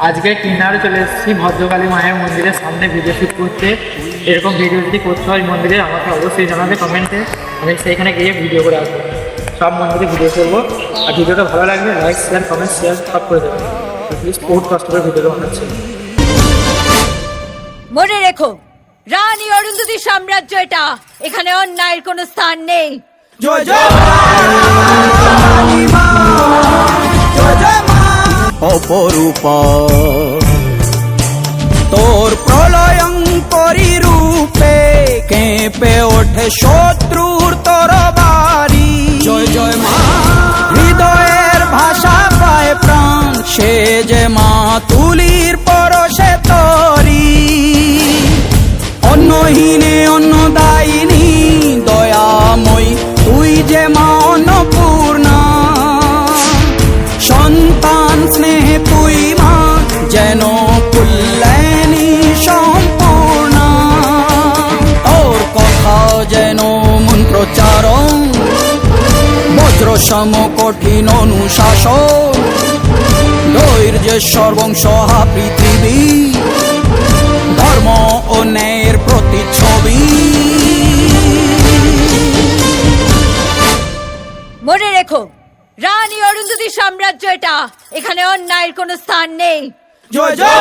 আজকে কিনারে চলে এসেছি ভদ্রকালী মায়ের মন্দিরের সামনে ভিডিও শ্যুট করতে। এরকম ভিডিও যদি করতে হয় মন্দিরে আমাকে অবশ্যই জানাবে কমেন্টে, আমি সেইখানে গিয়ে ভিডিও করে আসবো। সব মন্দিরে ভিডিও করবো। আর ভিডিওটা ভালো লাগবে লাইক শেয়ার কমেন্ট শেয়ার সব করে দেবেন। প্লিজ বহুত কষ্ট করে ভিডিওটা বানাচ্ছি। মনে রেখো, রানী অরুন্ধতী সাম্রাজ্য এটা, এখানে অন্যায়ের কোনো স্থান নেই। জয় জয় অপরূপা তোর প্রলয়ঙ্করী রূপে কেঁপে ওঠে শত্রুর তরবারি। জয় জয় মা, হৃদয়ের ভাষা পায় প্রাণ, সে যে মা তুলির পরশে তরি। অন্নহীনে অন্নদায়িনী দয়াময়ী, তুই যে মা অন্নপূর্ণা। সন্তান স্নেহে তুই মা যেন কল্যাণী সম্পূর্ণা। তোর কথা যেন মন্ত্রোচ্চারণ, বজ্র সম কঠিন অনুশাসন। ধৈর্যেশ্বর বংশহা পৃথিবী, ধর্ম ও ন্যায়ের প্রতিচ্ছবি। মনে রেখো, রানী অরুন্ধতী সাম্রাজ্য এটা, এখানে অন্যায়ের কোনো স্থান নেই। জয় জয়